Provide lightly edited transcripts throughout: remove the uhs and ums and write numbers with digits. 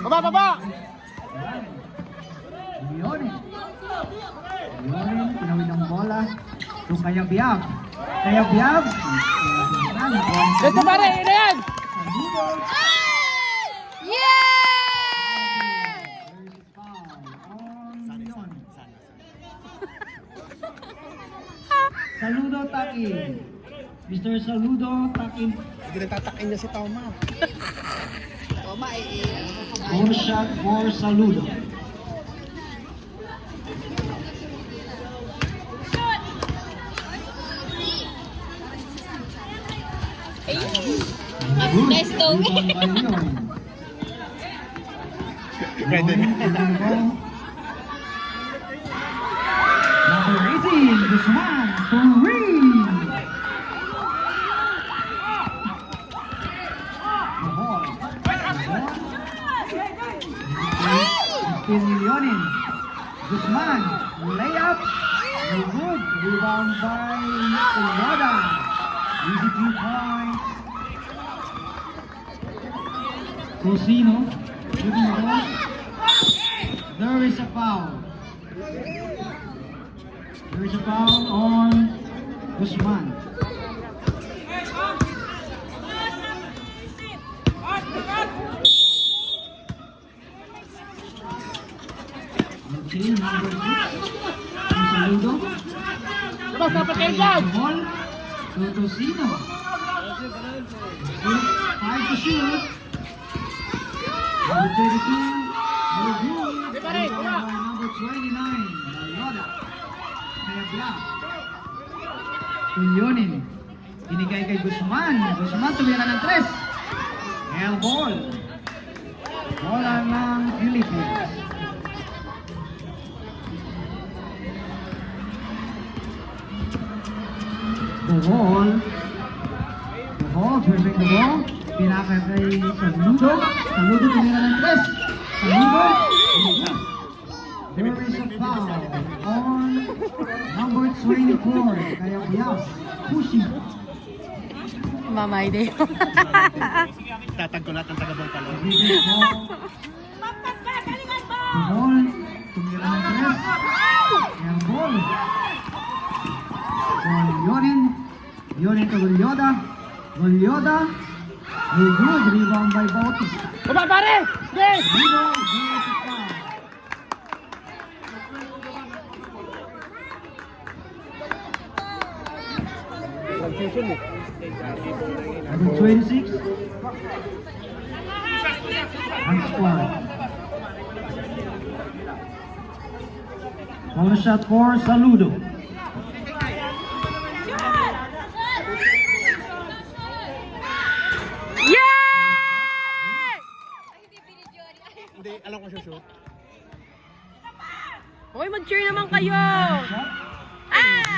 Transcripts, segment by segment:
Baba, baba! Leonin, pinawin ng bola. Ito kaya Biab. Kaya Biab. Ito pare, ina yan! Saludo Takin. Mr. Saludo Takin. Hindi nagtatakin niya si Toma. Toma eh. Four shot for Saludo. Nice Tommy. Pwede na. Number 18, Guzman, three. Leonin, Guzman, layup, no good, rebound by Unoda. Easy 2-point. Cosino, shooting the ball. There is a foul. There is a foul on Guzman. Okay, number 6. Saludo. Labas na pa kayo dyan! Ball. To Cosino. 5 to shoot. Number 32. No good. Number 29. Loda. Kaya Black. Tulyonin. Binigay kay Guzman. Guzman tumira ng 3. Air ball. Bola ng Philippines. Bohol. Bohol, dribbling the ball. Pinaka kay Saludo. Saludo tumira ng 3. Saludo. There is a foul on number 24. Kaya Biab. Pushing. Mamay din. Tatag ko lahat ng taga-ball pala. Bohol. Tumira ng 3. Air ball. For Leonin. Leonin to Golyoda. Golyoda. No good. Rebound by Bautista. Baba pare! Yes! Rebound. There is a foul. Transition eh. Number 26. Unscored. Bonus shot for Saludo. Hindi, alam ko siya shoot. Hoy, mag-cheer naman kayo! Sana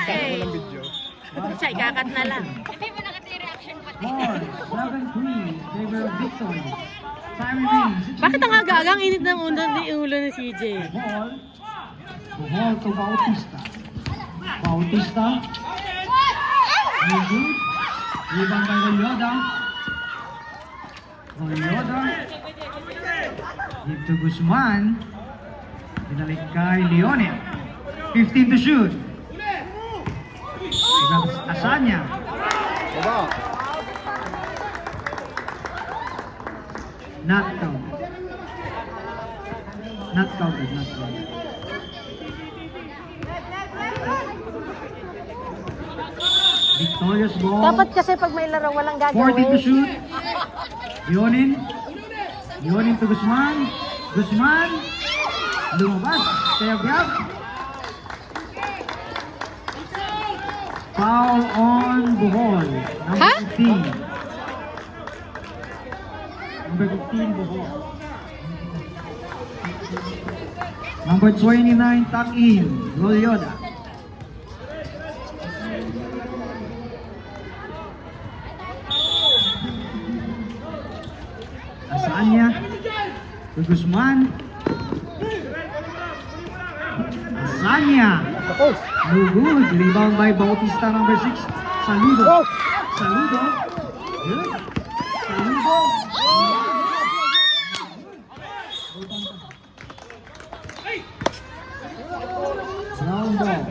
ko Ay! lang video. Siya, ikakat na lang. 4-7-3. Favor of victory. Time remains. Bakit ang aga-agang init ng ulo ni CJ? Ball. Ball to Bautista. Bautista. No good. Rebound by Golyoda. Golyoda. Give to Guzman. Binalik kay Leonin. 15 to shoot. Asanya. Baba! Not counted. Not counted. Not counted. Victorious ball. Dapat kasi pag may laro, walang 14 to gagawin. shoot. Leonin. Leonin to Guzman. Guzman. Lumabas. Kaya Biab. Foul on Bohol. Number Ha? 15. Number 15 Bohol. Number 29 Takin. Golyoda. Asanya. To Guzman. Asanya. No good. Rebound by Bautista, number 6. Saludo. Saludo. Good. Saludo. ball. Ground ball.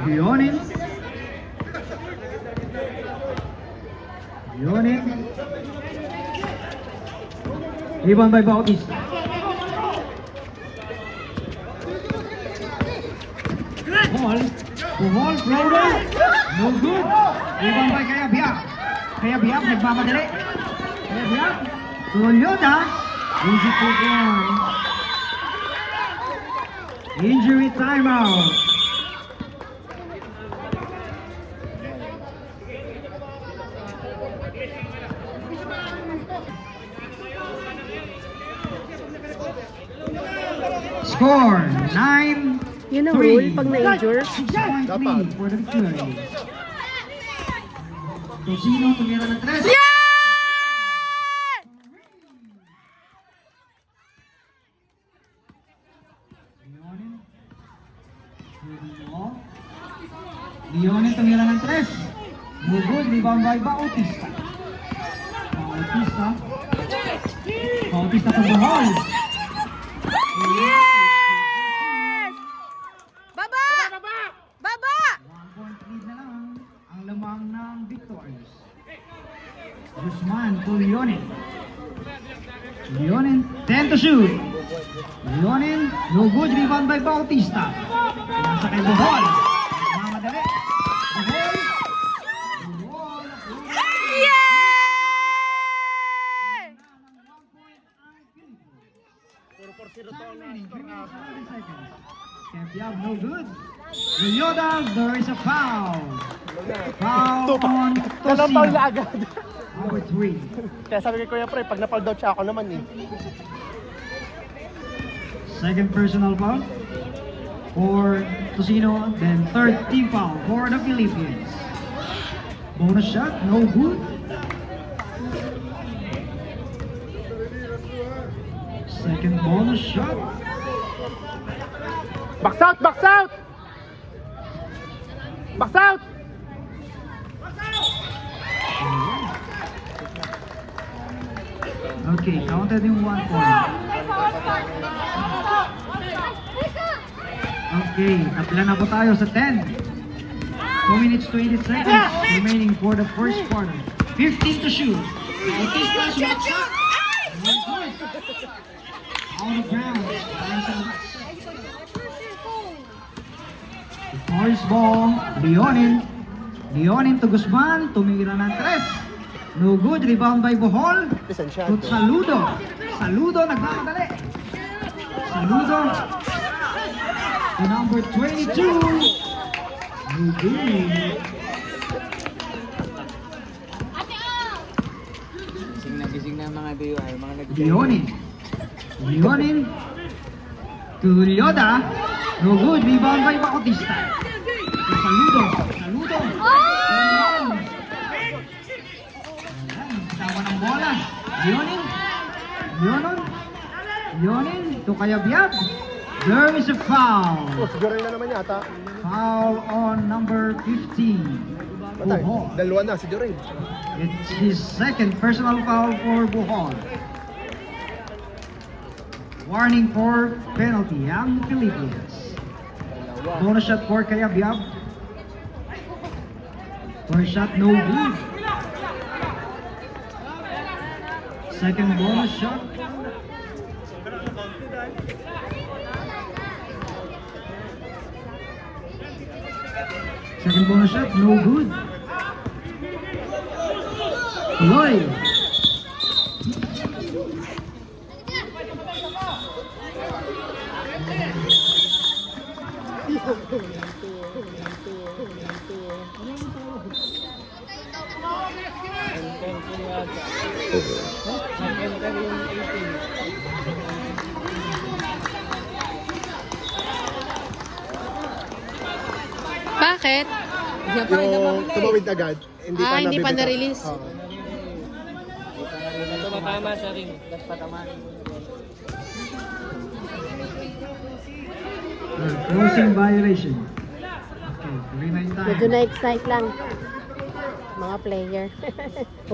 Leonin. Leonin. Rebound by Bautista. Ball. Ball. Floater. No good. Rebound by Kaya Biak. Kaya Biak nagmamadali. Kaya Biak. Tulyoda. Easy to one. Injury timeout. Score 9. Yun ang rule pag na-injure. 6.3 for the victory. Tosino tumira ng 3. Yeah! Leonin tumira ng 3. No good, rebound by Bautista. Bautista to the hall. Yes! Baba! Baba! 1 point lead na lang ang lamang ng Victors. Guzman to Leonin. Leonin, 10 to shoot. Leonin, no good, rebound by Bautista. Nasa kay Bohol. Mamadali. Bohol. Bohol. Yeah! 4-0 to ang Kempiab, no good. Yoda, there is a foul. Foul on Nalampaw Tosino. na agad. Number 3. Kaya sabi kay Kuya Pre, pag napal daw siya ako naman eh. Second personal foul for Tosino, then third team foul for the Philippines. Bonus shot, no good. Second bonus shot. Box out! Box out! Box out! Okay, counted in 1 point. Okay, tapla na po tayo sa 10. 2 minutes 20 seconds remaining for the first quarter. 15 to shoot. Bautista sumaksak. Out of bounds. Force ball. Leonin. Leonin to Guzman. Tumira ng 3. No good. Rebound by Bohol. Listen siya. To Saludo. Saludo nagmamadali. Saludo. To number 22. No good. Gising na mga DUI, mga Leonin. Leonin. To Lyoda. No good. Rebound by Bautista. To Saludo. Saludo. Ayan. Tawa ng bola. Leonin. Leonin. Leonin. To Kayabyab. There is a foul. Oh, siguro na naman yata. Foul on number 15. Patay. Bohol. Dalawa na si Jorin. It's his second personal foul for Bohol. Warning for penalty ang Philippines. Bonus shot for Kayabyab. First shot no good. Second bonus shot. Second bonus shot no good. Tuloy. Bakit? Yung tumawid agad, hindi pa Hindi pa nabibitaw. na-release. Oo. Tumatama sa ring, tapos patamaan. Closing violation. Okay, rewind Medyo time. na-excite lang. Mga player.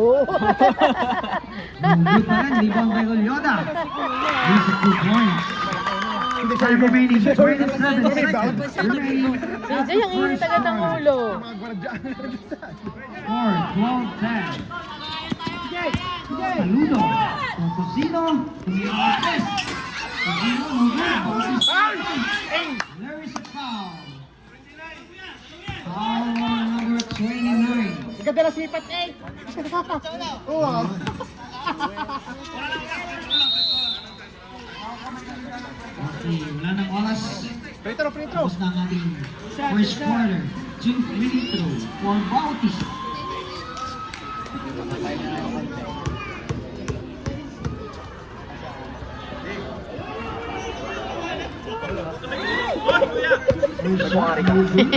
Oo. Good pa rin, rebound by Golyoda. These are 2 points. Time remaining 27 seconds. Remaining Medyo yung init agad ang ulo. Mga gwardiya. Score 12-10. Saludo. Tosino. Tumira Marquez. Tosino, no good. There is a foul. Foul on number 29. Ganda na sipat eh. Oo. Okay, wala nang oras. Free throw. Tapos na ang ating first quarter. 2 free throw for Bautista. First shot, no good.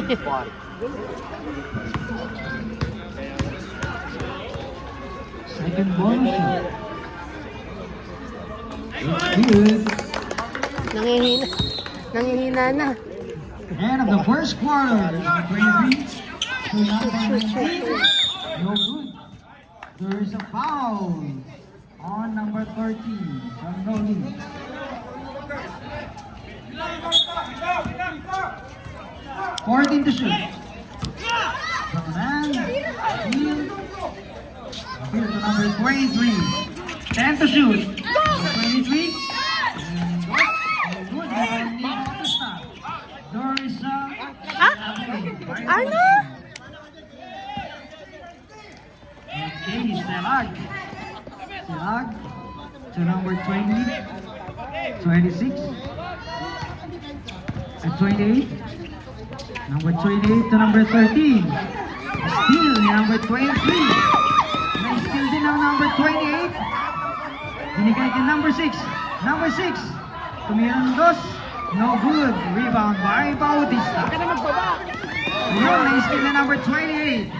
Second bonus shot. It's good. Nangihina. Nangihina na. End of the first quarter. Number 23 to number 19. No good. There is a foul on number 13. From Rolling. 14 to shoot. From man. Heel. Here to number 23. 10 to shoot. Number 23. And good. Good. Rebound ni Bautista. There is a... Ano? Okay, Selag. Selag to number 20, 26, and 28. Number 28 to number 13. Steal ni number 23. May steal din ang number 28. Binigay kay number 6. Number 6. Tumirang dos. No good. Rebound by Bautista. Yun, may steal na number 28.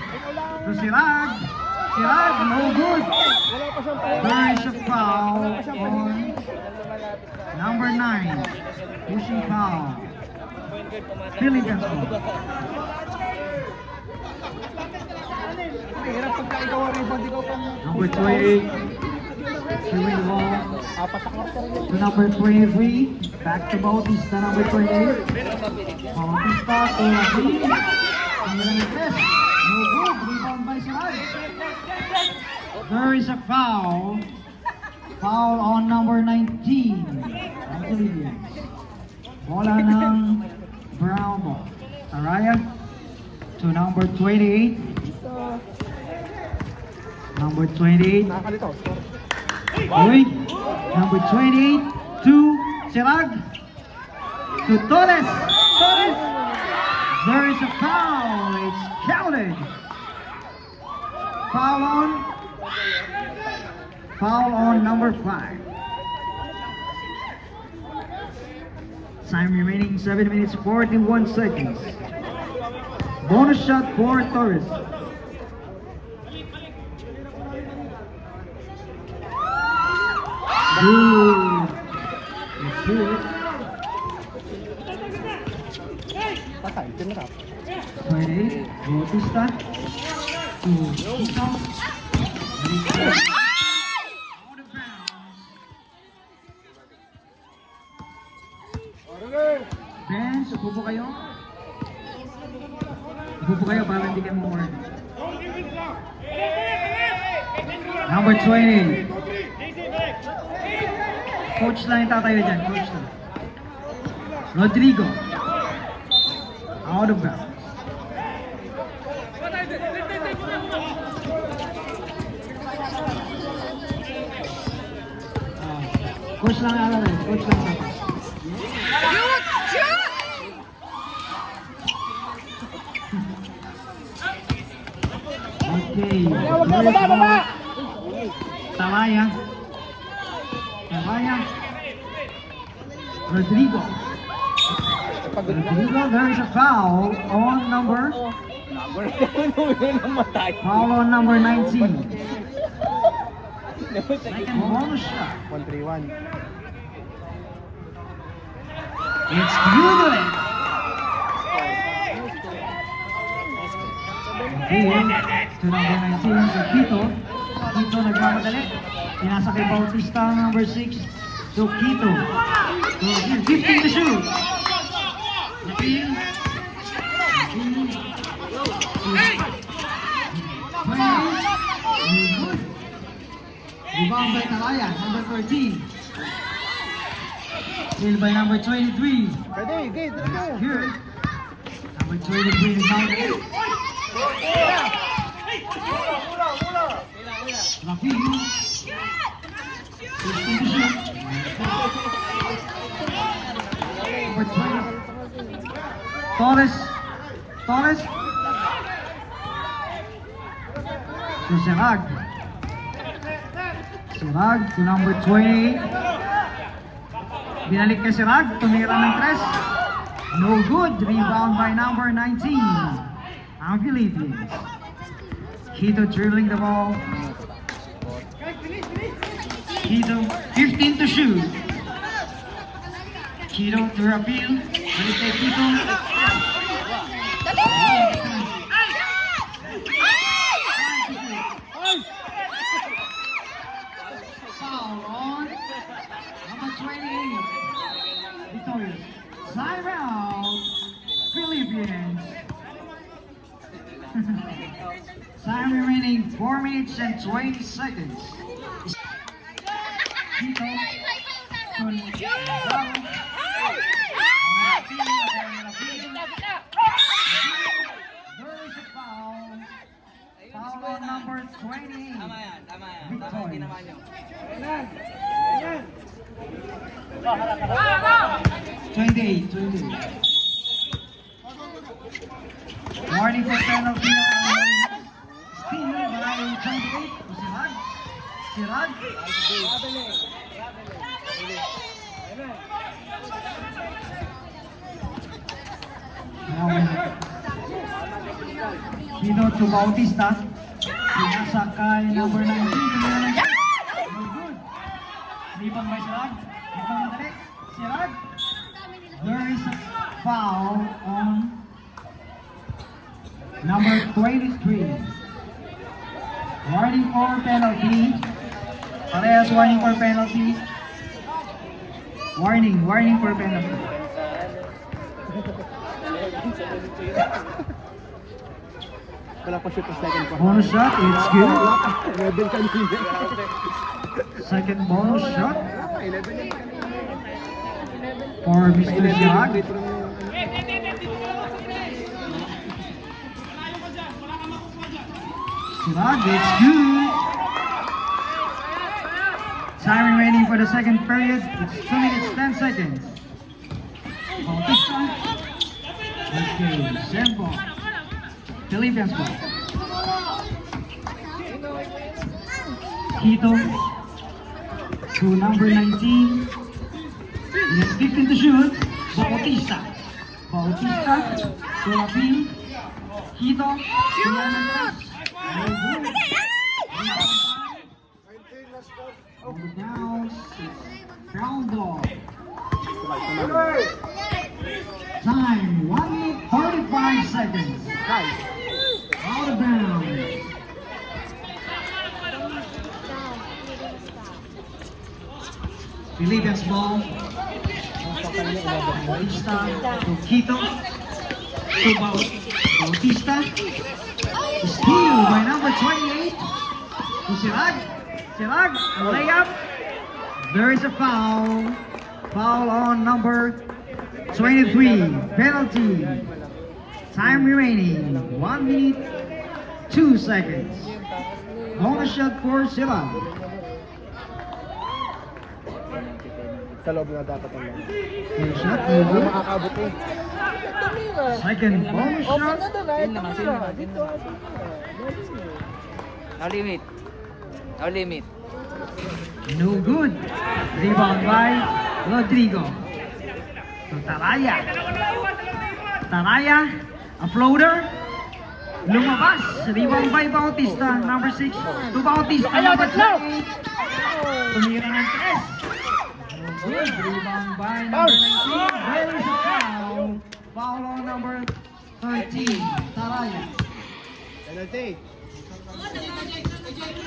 To Silag. Silag, no good. There is a foul on number 9. Pushing foul. Philippines foul. Hirap pagka ikaw ang rebound, ikaw pang... Number 28. Shooting the ball. To number 23. Back to Bautista, number 28. Bautista to Rafi. No good. Rebound by Silag. There is a foul. Foul on number 19. Ang Philippines. Bola ng Brown ball. Araya to number 28. Number 28. Nakakalito. Uy. Number 28 to Silag. To Torres. Torres. There is a foul. It's counted. Foul on number 5. Time remaining 7 minutes 41 seconds. Bonus shot for Torres. Good. It's good. Patay, tinarap. 28. Bautista. To Tito. Out of bounds. Bench, upo po kayo. Upo po kayo para hindi kayo maward. Number 20. Coach lang yung tatayo dyan. Coach lang. Rodrigo. Out of bounds. Coach lang yung alalay. Coach lang yung tatayo. Okay. Talaya. Talaya. Rodrigo. Rodrigo, there is a foul on number. Foul on number 19. Second bonus shot. 1-3-1. It's Gudulet. Okay, to number 19, so Quito. Quito nagmamadali. Pinasa kay Bautista, number 6. So Quito. So 15 to shoot. Appeal. Rebound by Talaya, number 13. Steal by number 23. Pwede, gate, let's go. Here. Number 23 rebounded. Rafiq. 16 to shoot. Number 20. Torres. Torres. To Serag. Serag to number 28. Binalik kay Serag. Tumira ng 3. No good. Rebound by number 19. Ang Philippines. Quito dribbling the ball. Quito 15 to shoot. Quito to Rafael. Balik kay Quito. Foul on number 28. Victorious. Time out. Philippines. Time remaining 4 minutes and 20 seconds. Quito. There is a foul. Foul on number 28. Tama yan. Victorious. Ginawa nyo. 28. Warning for penalty on steal by 28. Sirag. Quito to Bautista. Pinasa kay number 19. No good. Rebound by Sirag. Rebound madali. Sirag. There is a foul on number 23. Warning for penalty. Parehas warning for penalty. Warning for penalty. Wala pa shoot sa second pa. Bonus shot, it's good. Level ka nila. Second bonus shot 11 for Mr. Sirag. Sirag, it's good. Time remaining for the second period. It's 2 minutes 10 seconds. Bautista. Okay, same ball. Philippines ball. Quito to number 19. He has 15 to shoot. Bautista to Rafael. Quito. No good. On the bounce, ground ball. Time 1 minute 45 seconds. Out of bounds. Philippines ball. Bautista to Quito. To Bautista. Steal by number 28. To Sirag. Sirag, layup. There is a foul. Foul on number 23. Penalty. Time remaining 1 minute 2 seconds. Bonus shot for Sirag. Sa loob na dapat ang lang. Bonus shot, no good. Makakabot eh. Second bonus shot. No limit. No limit. No good. Rebound by Rodrigo. To Talaya. Talaya, a floater. Lumabas. Rebound by Bautista, number 6. To Bautista, number 28. Tumira ng 3. No good. Rebound by number 19. There is a foul. Foul on number 13, Saraya. Penalty.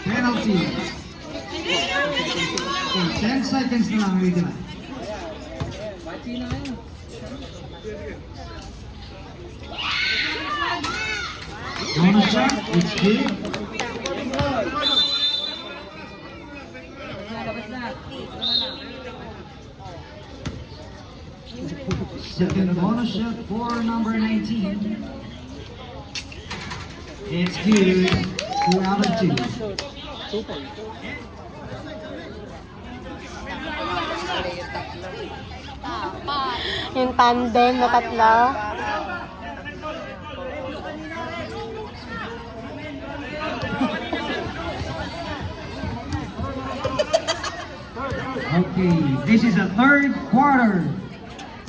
Penalty. Okay, 10 seconds na lang, regular. Bonus shot, it's good. Second bonus shot for number 19. It's good. 2 out of 2. Yung tandem na tatlo. Okay, this is a third quarter.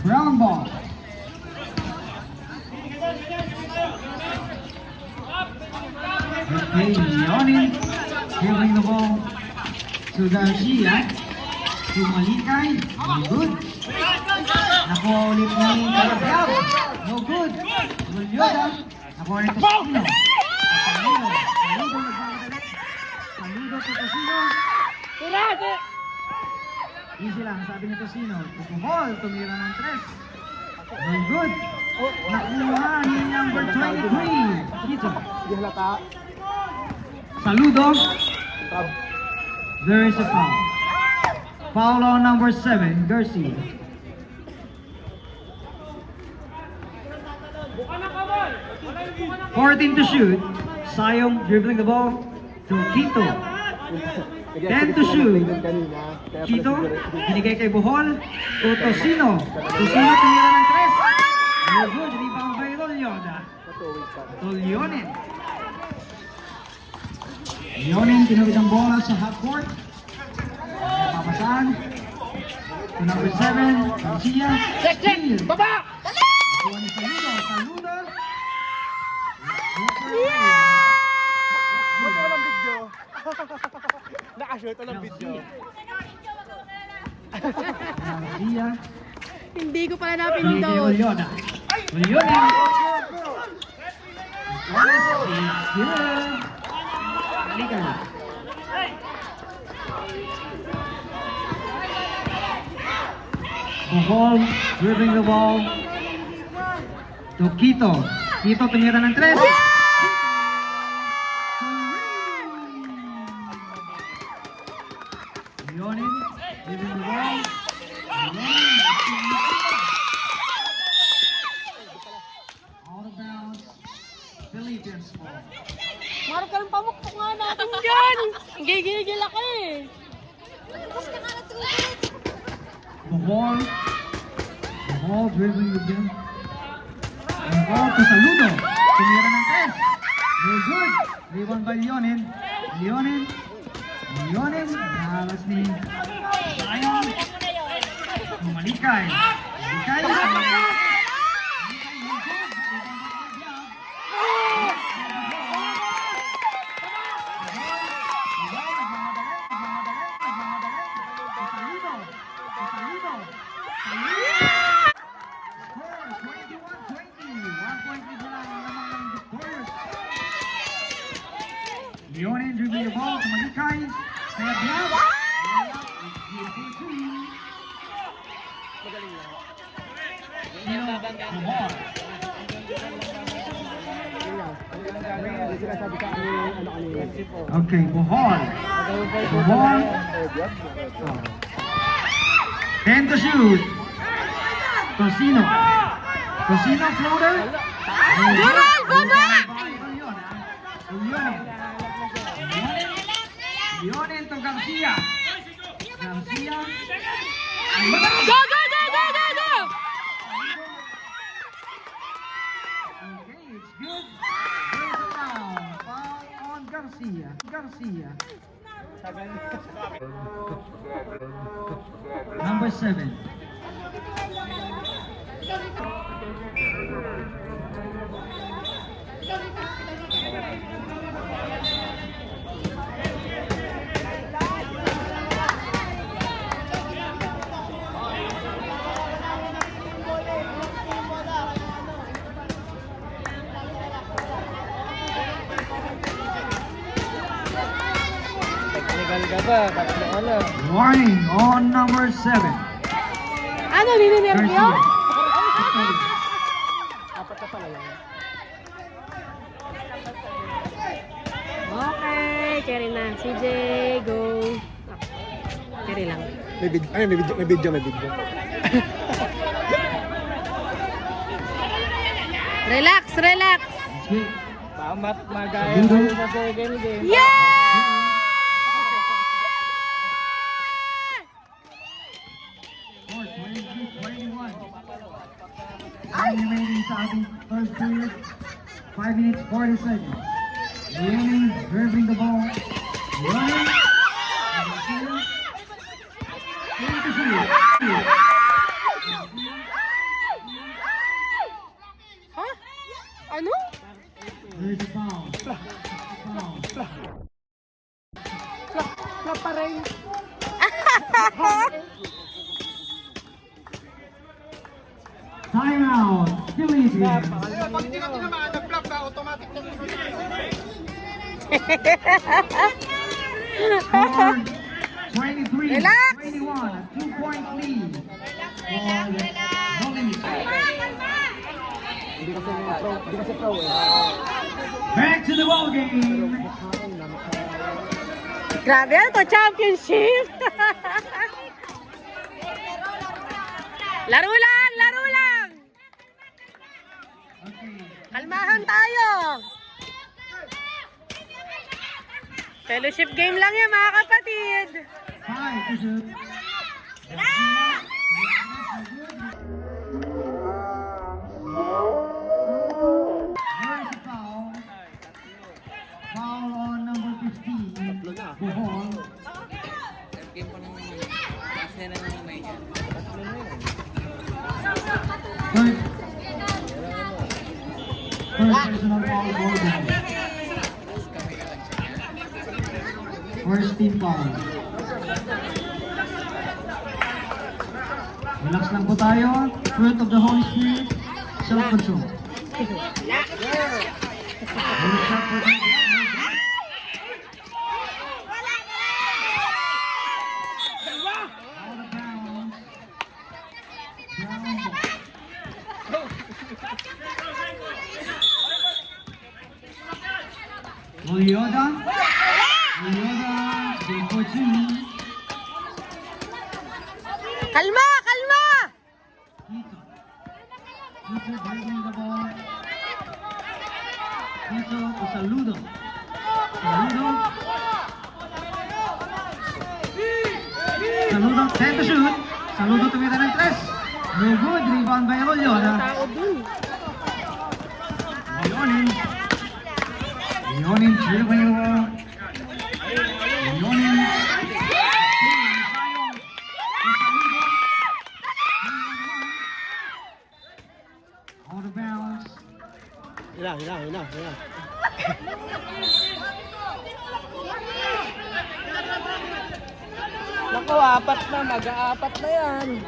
Ground ball. Okay, Leonin giving the ball to Garcia. To Malikay. No good. Nakuha ulit ni Calabiao. No good. Mulyoda. Nakuha ulit to Sino. Saludo. Saludo nagmamadali. Saludo to Tosino. Easy lang, sabi ni Tosino. Tukuhol, tumira ng 3. No good. Nakuha ni number 23. Dito. Hindi halata. Saludo. Tab. There is a foul. Foul on number 7, Garcia. Fourteen to shoot. Sayong dribbling the ball to Quito. 10 to shoot. Quito, binigay kay Bohol. To Tosino. Tosino tumira ng 3. No good. Rebound by Rolyoda. To Leonin. Leonin, tinawid ang bola sa half court. Papasan. To number 7, Garcia. Steal. Baba! Nakuha ni Saludo. Saludo. Ba't walang video? Nakashoot walang video. Garcia. Hindi ko pala Pinigay napindot. Rolyoda. Rolyoda. It's good. Halika na. Bohol, dribbling the ball. To Quito. Quito tumira ng 3. Leonin, dribbling the ball. Out of bounds. Philippines ball. Mark ka ng pamukpok nga natin dyan. Gigigil ako eh. Bohol. Bohol, dribbling the ball. Ang ball to Saludo. Tumira ng 3. No good. Rebound by Leonin. Leonin. Leonin. Nahalas ni Sayong. Malikay. Malikay. Malikay. No good. Leonin dribbling the ball to Malikay. Kaya Biab. It's beautiful too. Bohol. Hindi sinasabi sa akin ano kanina. Okay, Bohol. Bohol. 10 to shoot. Tosino. Tosino floater. Leonin to Garcia. Garcia. Go, go, go, go, go, go! Okay, it's good. There's a foul. Foul on Garcia. Garcia. Number 7. Mahal ka ba? Tatlo ka lang. Warning on number 7. Ano, nininervyo? Apat na pala yan. Okay, carry na. CJ, go. Carry lang. May video. Ay, may video. Relax, relax. Pamat magaya mo sa second game. Yeah! Score 23-21. Time remaining sa ating first period. 5 minutes 40 seconds. Leonin dribbling the ball. Leonin. Ha? Ano? There's a foul. Flop pa rin. Timeout. Philippines. Pag hindi natin naman, nag-flop ka, automatic na. Score 23-21. Relax. A 2-point lead. Hindi kasi pro eh. Back to the ball game. Grabe yan to, championship. Laro lang, laro lang. Kalmahan tayo. Fellowship game lang yan, mga kapatid. 5 to shoot. There's a foul. Foul on number 15. Buhol. Game pa naman yun. Taas na lang naman yan. Third personal foul Gordon. First team foul. Relax lang po tayo. Fruit of the Holy Spirit. Self-control. Olioda, game for 2. Kalma, kalma. Tito dribbling the ball. Tito to Saludo. Saludo, 10 to shoot. Saludo tumira ng 3. No good, rebound by Olioda. Tao dun. Leonin dribbling the ball. Leonin. Out of bounds. Hila. Naku, apat na. Mag-aapat na yan.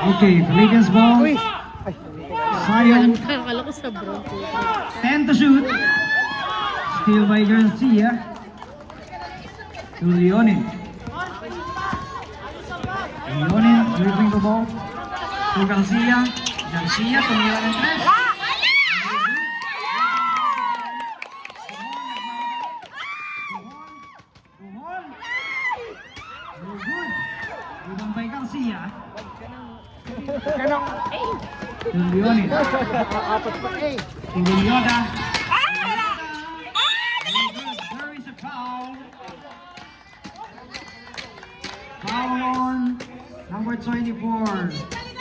Okay, Philippines ball. Sayang. Akala ko sa Bronco. 10 to shoot. Steal by Garcia. To Leonin. Leonin dribbling the ball. To Garcia. Garcia tumira ng 3. Buhol. No good. Rebound by Garcia. To Leonin. Apat pa eh. To Olioda. There is a foul. Foul on number 24.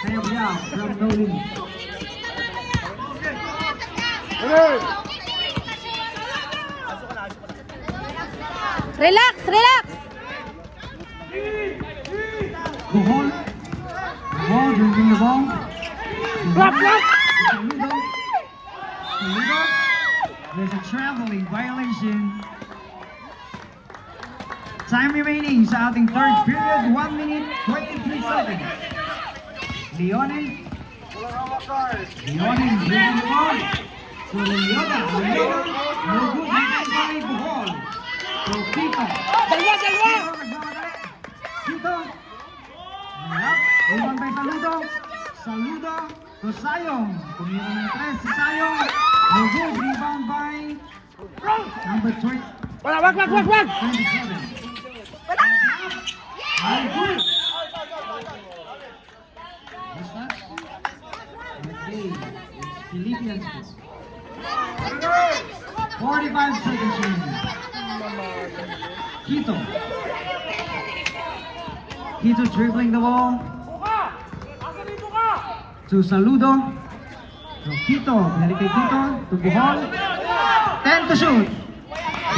Kaya from Nolin. Relax, relax. Buhol. Buhol drinking the ball. Flop. Saludo. There's a traveling violation. Time remaining sa ating third period, 1 minute 23 seconds. Leonin dribbling the ball. So Leona, no good, by Bohol. So Tito. Dalawa! Tito. Rebound by Saludo. Saludo to Sayong. Tumira ng 3 si Sayong. No good, rebound by number 20. Wag! 27. No good. What's that? Okay, it's Philippians. 45 seconds remaining. Quito dribbling the ball to Saludo. So Quito, pinalik kay Quito to Bohol. 10 to shoot.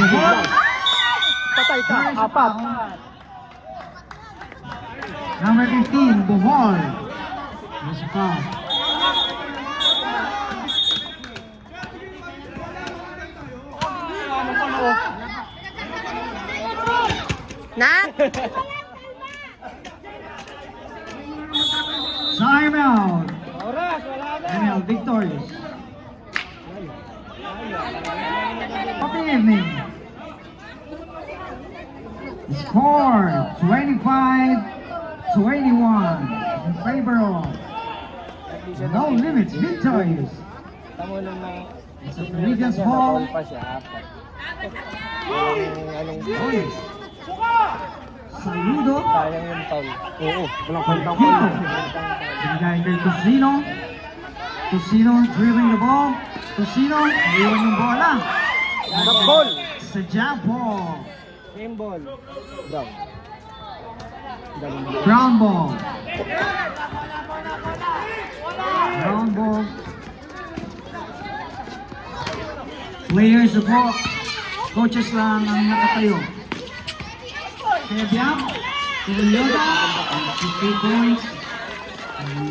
Bohol. Patay ka, There's a apat. foul. Number 15, Bohol. There's a foul. Na? Timeout. Oras, wala na. ML victorious. Happy evening. Score 25-21 in favor of No Limits victorious. Tamo lang na. It's a Philippians ball. Pa siya, apat. Anong Oy. Saludo. sayang yung foul. Oo, walang kwentang Quito. Binigay kay Tosino. Tosino dribbling the ball. Tosino, iwan yung bola. Jump ball. Sa jump ball. Game ball. Down. Ground ball. Ground ball. Players po, coaches lang ang nakatayo. Kaya Biam, Yoda, 50 points.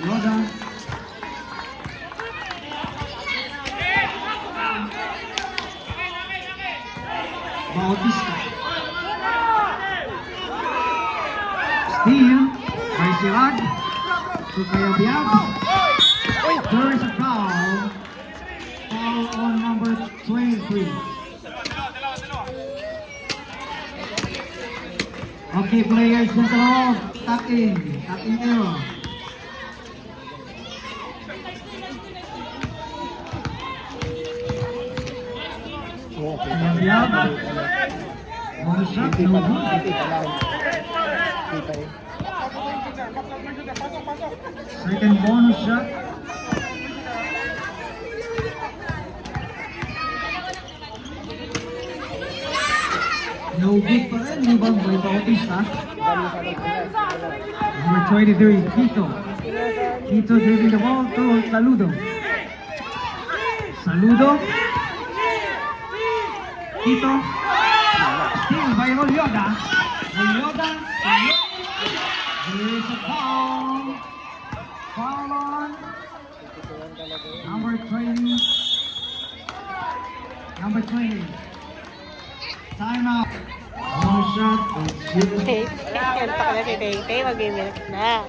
Yoda. Bautista. Steal by Sirag. To Kaya Biam. There is a foul. Foul on number 23. Okay, players dun sa loob. Tuck in. Tuck in kayo. Kaya Biam. Bonus shot, no good. Second bonus shot. No good pa rin, di ba? May Bautista. Number 23, Quito. Quito dribbling the ball to Saludo. Saludo. Quito. Steal by Rolyoda. Rolyoda. There is a foul. Foul on number 20. Number 20. Time out. One shot. Tay, kanta ka na si Tay. Tay, mag-minute na.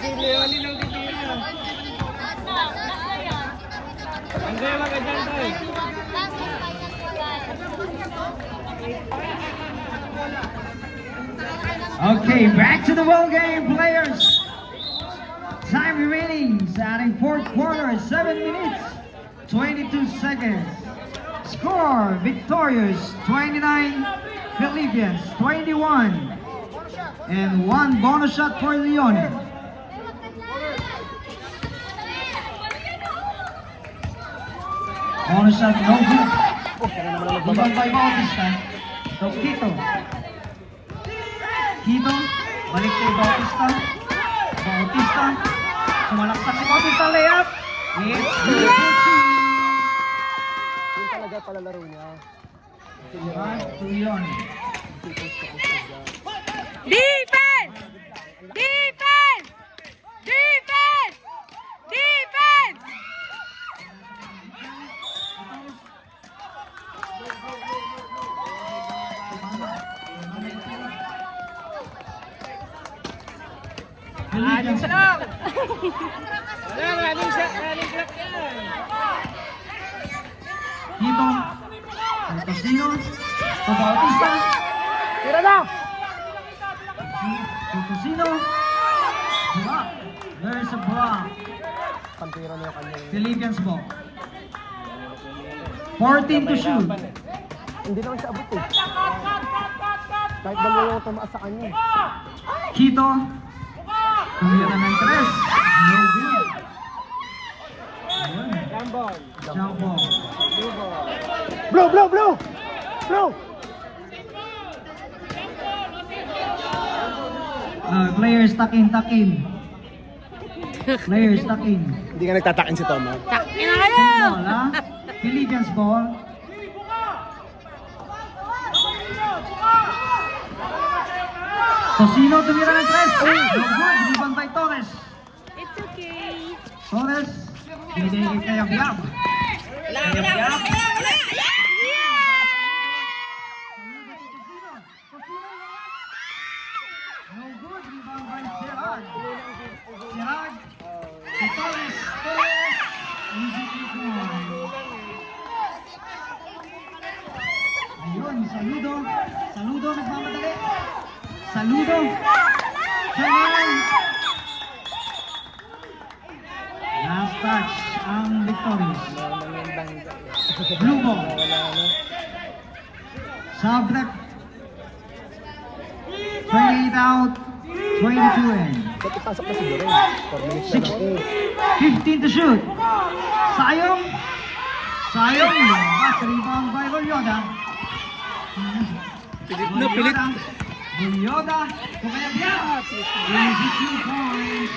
Si Leonie ng titira. Ang gaya magandang tayo. Okay, back to the ball game, players. Time remaining, starting fourth quarter, 7 minutes, 22 seconds. Score, victorious, 29, Philippians, 21. And one bonus shot for Leone. Bonus shot, no good. Rebound by Bautista. So, Quito. Quito, balik kay Bautista. Bautista. Sumalaksak si Bautista, layup. It's good. Yung talaga palalaro niya. Right to Leone. Defense! Defense! Defense! Defense! Philippines. Running shot yan. Dito. Tosino. Bautista. Tira na! Tosino. Block. There's a block. Pantira na yung kanyang... Philippines ball. 14 to shoot. Hindi naman siya abot eh. Kahit dalawa yung tumaas sa kanya. Quito. Tumira ng 3. No good. Ayun. Jump ball. Blow! Blow! Blow! Blow! Players tuck in, tuck in. Players tuck in. Hindi ka nagtatakin si Tomo. Takin na kayo! Ball, ha? Philippines ball. Tosino tumira ng 3. No good. Rebound by Torres. It's okay. Torres. Binigay kay Abiab. Abiab. No good. Rebound by Gerard. Gerard. Si Torres. Torres. Easy kick one. Ayun, Saludo. Saludo nagmamadali. Saludo. Channel. Last touch ang Victorious. Blue ball. Sabrek. 28 out. 22 in. Ba't ipasok na siguro eh? 4 minutes na lang eh. 15 to shoot. Sayong. Sayong. Pass rebound by Golyoda. Pilit na, pilit. Golyoda. Kumayabiyat. Easy 2 points.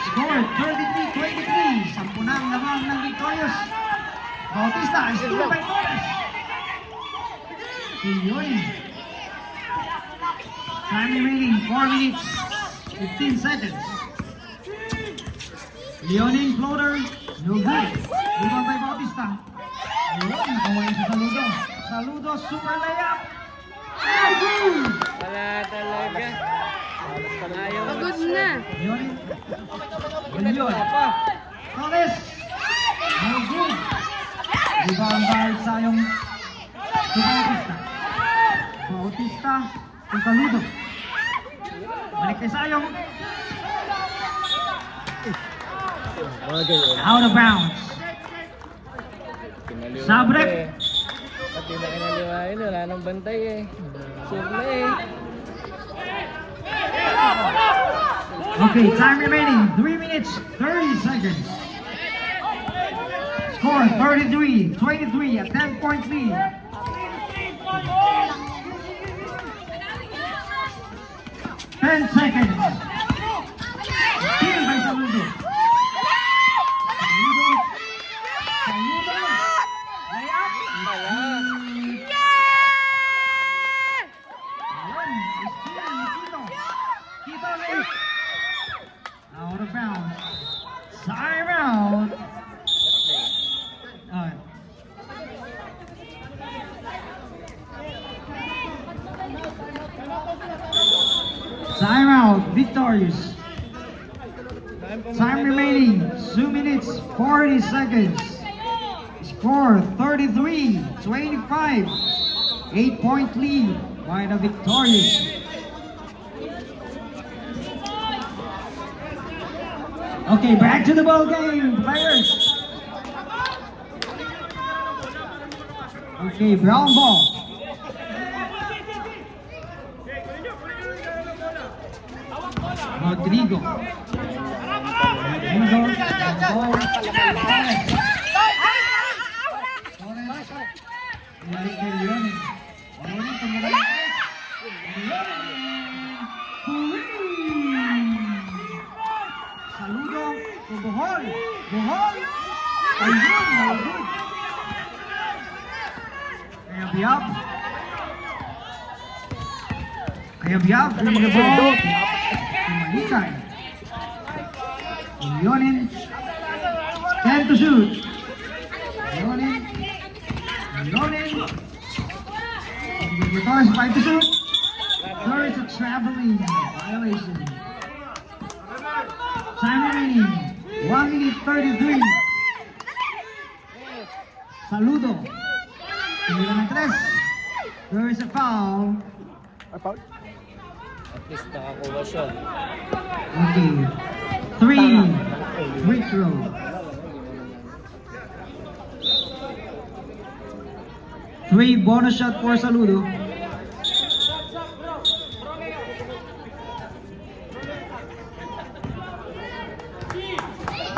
Score 33-23. Sampu na ang lamang ng Victorious. Bautista is 2 by Torres. Golyoda. Time remaining 4 minutes 15 seconds. Leonin floater, no good. Rebound by Bautista. Ayun, nakawala sa Saludo. Saludo, super layup. No good. Wala talaga. Ayaw. Pagod na. Leonin. Leon. Torres. No good. Rebound by Sayong. Si Bautista. Bautista. Ang Saludo. Balik kay Sayong. Mga ganyan. Out of bounds. Sabrek. Pati na kinaliwain, wala nang bantay eh. Sure na eh. Okay, time remaining 3 minutes 30 seconds. Score 33-23, a 10-point lead. Ten seconds. Steal by Saludo. Saludo. Saludo. Layup. Ayun, steal ni Quito. Quito layup. Out of bounds. Time out. Alright. Time out, Victorious. Time remaining, 2 minutes, 40 seconds. Score 33-25. 8-point lead by the Victorious. Okay, back to the ball game, players. Okay, brown ball. Rodrigo. Rodrigo. Ball. Torres. Balik kay Leonin. Leonin, tumulong. Leonin. Saludo. Buhol. Buhol. Ayun, no good. Kaya Biab. Kaya Biab. Bring the ball. Malikay. Leonin. 10 to shoot. Leonin. Leonin. Torres 5 to shoot. There is a traveling violation. minute 33. Saludo. Tumira ng 3. There is a foul. Ay, foul? At least nakakuha siya. Okay. 3 free throw. Three bonus shot for Saludo.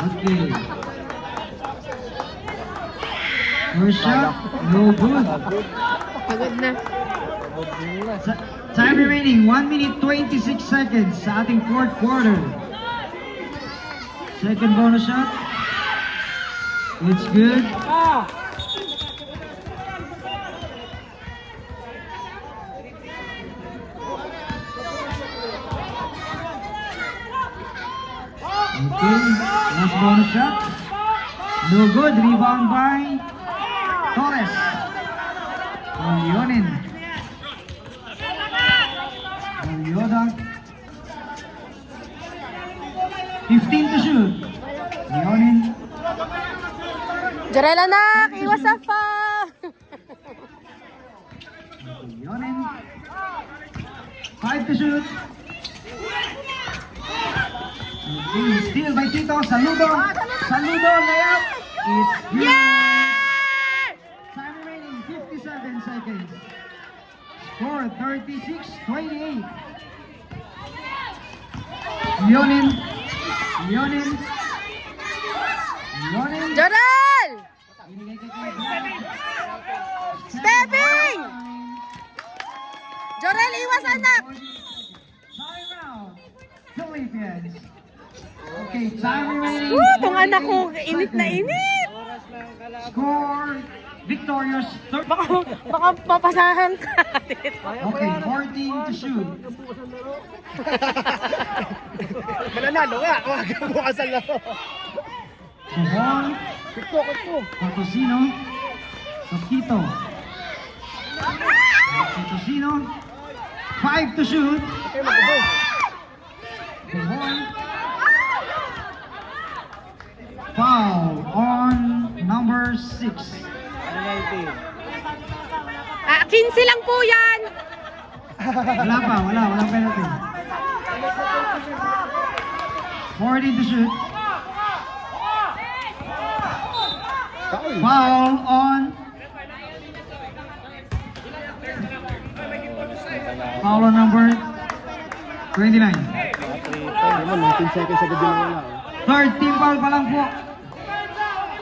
Okay. First shot, no good. Pagod na. Time remaining, 1 minute 26 seconds sa ating fourth quarter. Second bonus shot. It's good. Okay, last bonus shot. No good. Rebound by Torres. Leonin. Yoda. 15 to shoot. Leonin. Jarel anak, iwas sa fa. Leonin. 5 to shoot. Okay, steal by Tito. Saludo. Saludo. Layup. It's good. Time remaining 57 seconds. Score 36-28. Leonin. Leonin. Leonin. Jarel! Binigay kay Kuya. Stepping! Jarel, iwas anak! Time out. Philippines. Okay, time remaining. Itong anak ko, init na 48 seconds. init! Oras na ang kalaban. Score victorious. Baka papasahan ka dito. Okay, 14 to shoot. Mananalo nga. Huwag bukas ang laro. Bohol. Potosino. Toquito. Potosino. 5 to shoot. Bohol. Foul on number 6. Penalty. 15 lang po yan! Wala pa, walang penalty. 14 to shoot. Foul on. Foul on number 29. Ano, 19 seconds agad din wala. Third team foul pa lang po.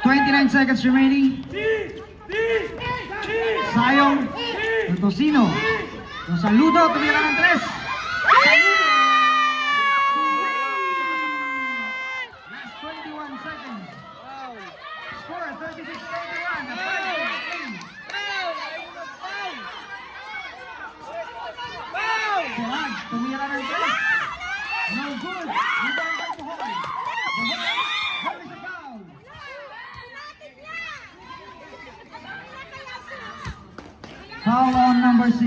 29 seconds remaining. Sayong. Tosino. Saludo, tumira ng 3. Last 21 seconds. Score 36-31. Solag, tumira ng 3. No good. Rebound by Bohol. Bohol. There is a foul. Foul on number 6.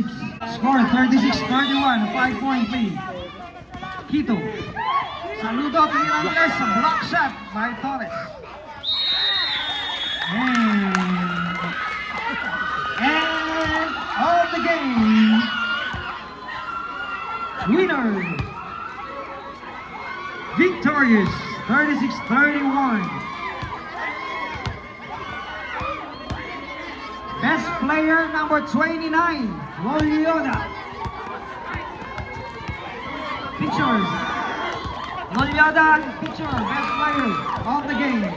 Score 36-31. 5-point lead. Quito. Saludo, tumira ng 3. A block shot by Torres. And of the game. Winner. Victorious. 36-31. Best player number 29, Lolioda. Picture. Lolioda, picture, best player of the game.